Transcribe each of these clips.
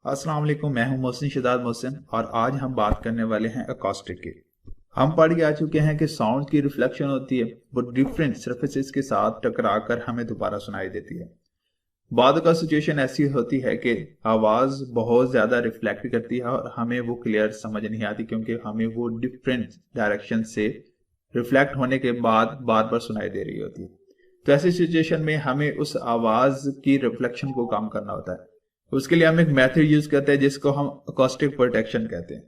अस्सलाम वालेकुम, मैं हूं मोहसिन शिदात मोहसिन और आज हम बात करने वाले हैं अकॉस्टिक की। हम पढ़ के आ चुके हैं कि साउंड की रिफ्लेक्शन होती है, वो डिफरेंट सरफेसेस के साथ टकरा कर हमें दोबारा सुनाई देती है। बाद का सिचुएशन ऐसी होती है कि आवाज़ बहुत ज़्यादा रिफ्लेक्ट करती है और हमें वो क्लियर समझ नहीं आती क्योंकि हमें वो डिफरेंट डायरेक्शन से रिफ्लेक्ट होने के बाद बार बार सुनाई दे रही होती है। तो ऐसी सिचुएशन में हमें उस आवाज़ की रिफ्लेक्शन को कम करना होता है। उसके लिए हम एक मेथड यूज करते हैं जिसको हम अकॉस्टिक प्रोटेक्शन कहते हैं।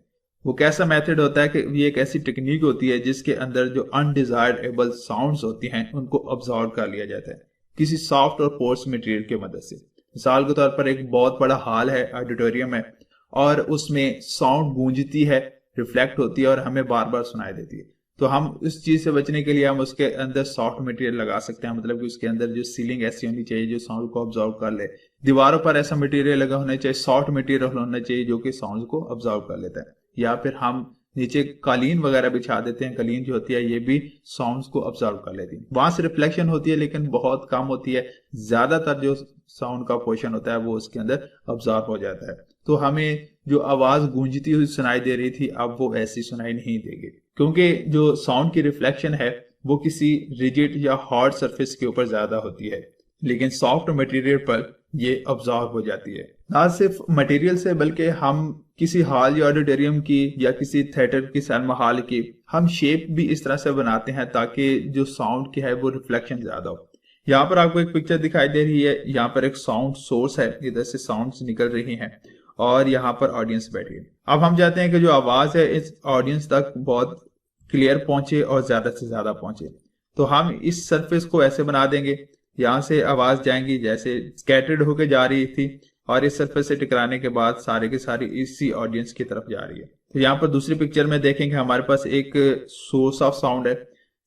वो कैसा मेथड होता है कि ये एक ऐसी टेक्निक होती है जिसके अंदर जो अनडिजायरेबल साउंड्स होती हैं उनको ऑब्जॉर्व कर लिया जाता है किसी सॉफ्ट और पोर्स मटेरियल की मदद से। मिसाल के तौर पर एक बहुत बड़ा हॉल है, ऑडिटोरियम है, और उसमें साउंड गूंजती है, रिफ्लेक्ट होती है और हमें बार बार सुनाई देती है। तो हम इस चीज से बचने के लिए हम उसके अंदर सॉफ्ट मटेरियल लगा सकते हैं, मतलब कि उसके अंदर जो सीलिंग ऐसी होनी चाहिए जो साउंड को ऑब्जॉर्व कर ले। दीवारों पर ऐसा मटेरियल लगा होना चाहिए, सॉफ्ट मटेरियल होना चाहिए जो कि साउंड को ऑब्जॉर्व कर लेता है। या फिर हम नीचे कालीन वगैरह बिछा देते हैं, कालीन जो होती है ये भी साउंड्स को ऑब्जर्व कर लेती है। वहां से रिफ्लेक्शन होती है लेकिन बहुत कम होती है, ज्यादातर जो साउंड का पोर्शन होता है वो उसके अंदर ऑब्जर्व हो जाता है। तो हमें जो आवाज गूंजती हुई सुनाई दे रही थी अब वो ऐसी सुनाई नहीं देगी, क्योंकि जो साउंड की रिफ्लेक्शन है वो किसी रिजिड या हार्ड सरफेस के ऊपर ज्यादा होती है, लेकिन सॉफ्ट मटेरियल पर ये ऑब्जॉर्व हो जाती है। ना सिर्फ मटेरियल से बल्कि हम किसी हॉल या ऑडिटोरियम की या किसी थिएटर की सिनेमा हॉल की हम शेप भी इस तरह से बनाते हैं ताकि जो साउंड की है वो रिफ्लेक्शन ज्यादा हो। यहाँ पर आपको एक पिक्चर दिखाई दे रही है, यहाँ पर एक साउंड सोर्स है, इधर से साउंड्स निकल रही हैं और यहाँ पर ऑडियंस बैठी है। अब हम चाहते हैं कि जो आवाज है इस ऑडियंस तक बहुत क्लियर पहुंचे और ज्यादा से ज्यादा पहुंचे। तो हम इस सरफेस को ऐसे बना देंगे, यहाँ से आवाज जाएंगी जैसे स्कैटर्ड होकर जा रही थी और इस सरफेस से टकराने के बाद सारे के सारी इसी ऑडियंस की तरफ जा रही है। तो यहाँ पर दूसरी पिक्चर में देखेंगे हमारे पास एक सोर्स ऑफ साउंड है,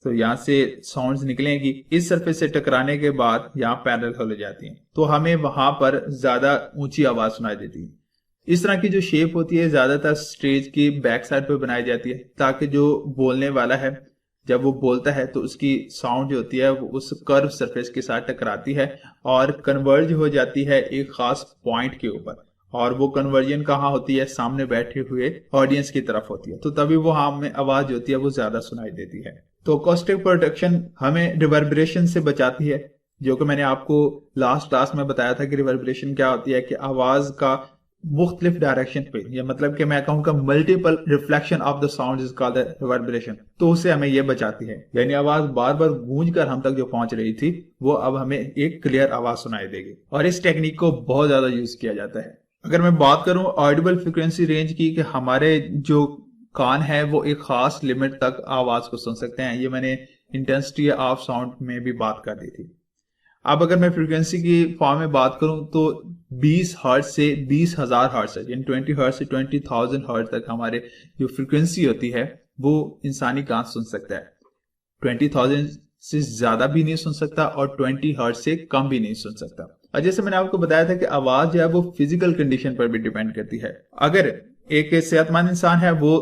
तो यहाँ से साउंड्स निकलेंगी, इस सरफेस से टकराने के बाद यहाँ पैरेलल हो जाती हैं, तो हमें वहां पर ज्यादा ऊंची आवाज सुनाई देती है। इस तरह की जो शेप होती है ज्यादातर स्टेज की बैक साइड पे बनाई जाती है ताकि जो बोलने वाला है जब वो बोलता है तो उसकी साउंड जो होती है वो उस कर्व सरफेस के साथ टकराती है और कन्वर्ज हो जाती है एक खास पॉइंट के ऊपर, और वो कन्वर्जन कहाँ होती है, सामने बैठे हुए ऑडियंस की तरफ होती है, तो तभी वो हमें आवाज होती है वो ज्यादा सुनाई देती है। तो अकॉस्टिक प्रोटेक्शन हमें रिवर्बरेशन से बचाती है, जो कि मैंने आपको लास्ट क्लास में बताया था कि रिवर्बरेशन क्या होती है कि आवाज का मुख्तलिफ डायरेक्शन पे, या मतलब कि मैं कहूँगा multiple reflection of the sound is called reverberation, तो उससे हमें ये बचाती है। यानी आवाज बार बार गूंज कर हम तक जो पहुंच रही थी वो अब हमें एक क्लियर आवाज सुनाई देगी, और इस टेक्निक को बहुत ज्यादा यूज किया जाता है। अगर मैं बात करूं ऑडिबल फ्रिक्वेंसी रेंज की कि हमारे जो कान है वो एक खास लिमिट तक आवाज को सुन सकते हैं, ये मैंने इंटेंसिटी ऑफ साउंड में भी बात कर दी थी। अब अगर मैं फ्रीक्वेंसी की फॉर्म में बात करूं तो 20 हर्ट्ज से 20,000 हर्ट्ज यानी 20 हर्ट्ज से 20,000 हर्ट्ज तक हमारे जो फ्रीक्वेंसी होती है वो इंसानी कान सुन सकता है। 20,000 से ज्यादा भी नहीं सुन सकता और 20 हर्ट्ज से कम भी नहीं सुन सकता। और जैसे मैंने आपको बताया था कि आवाज जो है वो फिजिकल कंडीशन पर भी डिपेंड करती है। अगर एक सेहतमंद इंसान है वो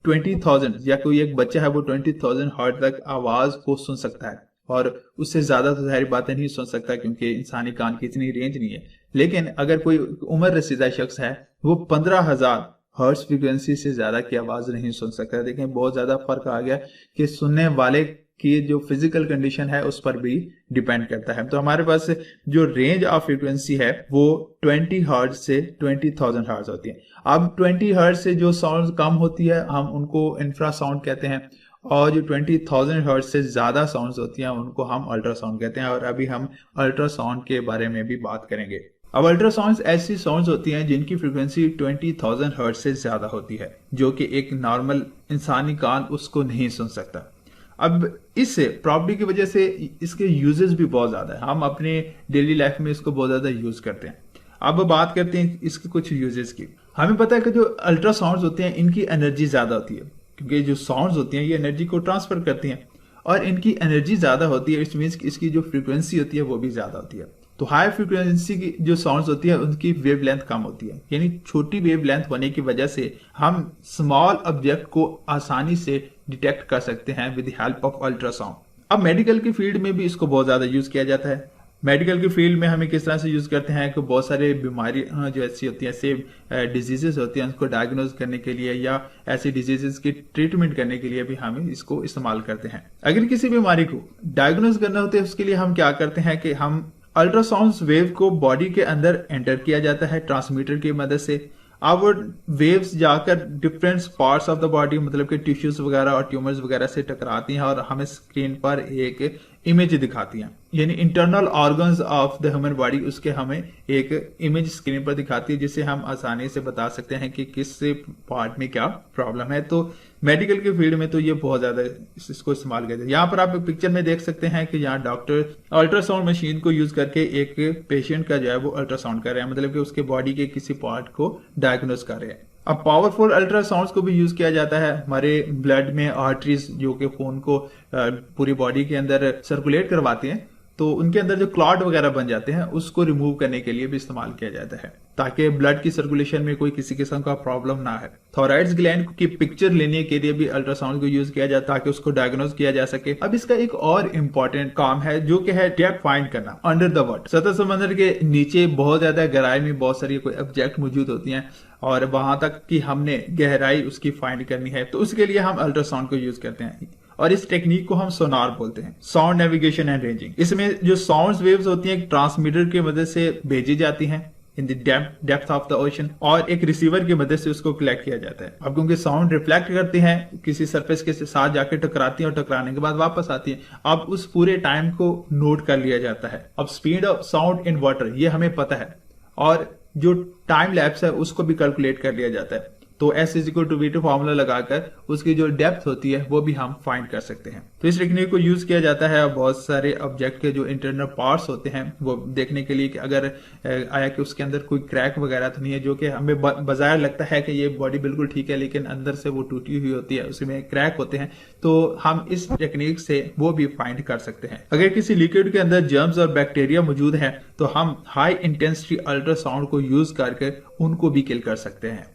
20,000 या कोई एक बच्चा है वो 20,000 हर्ट्ज तक आवाज को सुन सकता है, और उससे ज्यादा तो सारी बातें नहीं सुन सकता क्योंकि इंसानी कान की इतनी रेंज नहीं है। लेकिन अगर कोई उम्र रसीदा शख्स है वो 15,000 हर्ट्ज फ्रीक्वेंसी से ज्यादा की आवाज नहीं सुन सकता। देखें बहुत ज्यादा फर्क आ गया कि सुनने वाले की जो फिजिकल कंडीशन है उस पर भी डिपेंड करता है। तो हमारे पास जो रेंज ऑफ फ्रीक्वेंसी है वो 20 हर्ट्ज से 20,000 हर्ट्ज होती है। अब 20 हर्ट्ज से जो साउंड कम होती है हम उनको इंफ्रासाउंड कहते हैं, और जो 20,000 हर्ट्ज से ज्यादा साउंड्स होती हैं उनको हम अल्ट्रासाउंड कहते हैं, और अभी हम अल्ट्रासाउंड के बारे में भी बात करेंगे। अब अल्ट्रासाउंड्स ऐसी साउंड्स होती हैं जिनकी फ्रीक्वेंसी 20,000 हर्ट्ज से ज्यादा होती है, जो कि एक नॉर्मल इंसानी कान उसको नहीं सुन सकता। अब इस प्रॉपर्टी की वजह से इसके यूजेस भी बहुत ज्यादा है, हम अपने डेली लाइफ में इसको बहुत ज्यादा यूज करते हैं। अब बात करते हैं इसके कुछ यूजेस की। हमें पता है कि जो अल्ट्रासाउंड्स होते हैं इनकी एनर्जी ज्यादा होती है, क्योंकि जो साउंड्स होती हैं ये एनर्जी को ट्रांसफर करती हैं और इनकी एनर्जी ज्यादा होती है, इट मींस इसकी जो फ्रीक्वेंसी होती है वो भी ज्यादा होती है। तो हाई फ्रीक्वेंसी की जो साउंड्स होती है उनकी वेव लेंथ कम होती है, यानी छोटी वेव लेंथ होने की वजह से हम स्मॉल ऑब्जेक्ट को आसानी से डिटेक्ट कर सकते हैं विद हेल्प ऑफ अल्ट्रासाउंड। अब मेडिकल की फील्ड में भी इसको बहुत ज्यादा यूज किया जाता है। मेडिकल की फील्ड में हमें किस तरह से यूज करते हैं कि बहुत सारे बीमारी जो ऐसी होती हैं, ऐसे डिजीजेस होती हैं, उसको डायग्नोज करने के लिए या ऐसी डिजीजेस की ट्रीटमेंट करने के लिए भी हम इसको इस्तेमाल करते हैं। अगर किसी बीमारी को डायग्नोज करना होता है उसके लिए हम क्या करते हैं कि हम अल्ट्रासाउंड वेव को बॉडी के अंदर एंटर किया जाता है ट्रांसमीटर की मदद से। अब वो वेव्स जाकर different parts of the body, मतलब कि टिश्यूज वगैरह और ट्यूमर्स वगैरह से टकराती हैं और हमें स्क्रीन पर एक इमेज दिखाती हैं, यानी internal organs of the human body, उसके हमें एक इमेज स्क्रीन पर दिखाती है जिससे हम आसानी से बता सकते हैं कि किस पार्ट में क्या प्रॉब्लम है। तो मेडिकल के फील्ड में तो ये बहुत ज्यादा इसको इस्तेमाल करते हैं। यहाँ पर आप पिक्चर में देख सकते हैं कि यहाँ डॉक्टर अल्ट्रासाउंड मशीन को यूज करके एक पेशेंट का जो है वो अल्ट्रासाउंड कर रहे हैं, मतलब कि उसके बॉडी के किसी पार्ट को डायग्नोज कर रहे हैं। अब पावरफुल अल्ट्रासाउंड को भी यूज किया जाता है हमारे ब्लड में, आर्टरीज जो कि खून को पूरी बॉडी के अंदर सर्कुलेट करवाते हैं, तो उनके अंदर जो क्लॉट वगैरह बन जाते हैं उसको रिमूव करने के लिए भी इस्तेमाल किया जाता है ताकि ब्लड की सर्कुलेशन में कोई किसी किस्म का प्रॉब्लम ना है। थायराइड ग्लैंड की पिक्चर लेने के लिए भी अल्ट्रासाउंड को यूज किया जाता है ताकि उसको डायग्नोज किया जा सके। अब इसका एक और इम्पोर्टेंट काम है जो कि है डेप्थ फाइंड करना अंडर द वाटर। सतह समंदर के नीचे बहुत ज्यादा गहराई में बहुत सारी कोई ऑब्जेक्ट मौजूद होती हैं और वहां तक की हमने गहराई उसकी फाइंड करनी है, तो उसके लिए हम अल्ट्रासाउंड को यूज करते हैं और इस टेक्निक को हम सोनार बोलते हैं, साउंड नेविगेशन एंड रेंजिंग। इसमें जो साउंड वेव्स होती हैं ट्रांसमीटर की मदद से भेजी जाती हैं in the depth of the ocean और एक रिसीवर की मदद से उसको कलेक्ट किया जाता है। अब क्योंकि साउंड रिफ्लेक्ट करती हैं किसी सरफेस के साथ जाके टकराती है और टकराने के बाद वापस आती है, अब उस पूरे टाइम को नोट कर लिया जाता है। अब speed of sound in water ये हमें पता है और जो टाइम लैप्स है उसको भी कैलकुलेट कर लिया जाता है, तो S=V2 फॉर्मूला लगाकर उसकी जो डेप्थ होती है वो भी हम फाइंड कर सकते हैं। तो इस टेक्निक को यूज किया जाता है बहुत सारे ऑब्जेक्ट के जो इंटरनल पार्ट्स होते हैं वो देखने के लिए कि अगर आया कि उसके अंदर कोई क्रैक वगैरह तो नहीं है, जो कि हमें बाजार लगता है कि ये बॉडी बिल्कुल ठीक है लेकिन अंदर से वो टूटी हुई होती है, उसमें क्रैक होते हैं, तो हम इस टेक्निक से वो भी फाइंड कर सकते हैं। अगर किसी लिक्विड के अंदर जर्म्स और बैक्टीरिया मौजूद है तो हम हाई इंटेंसिटी अल्ट्रासाउंड को यूज करके उनको भी किल कर सकते हैं।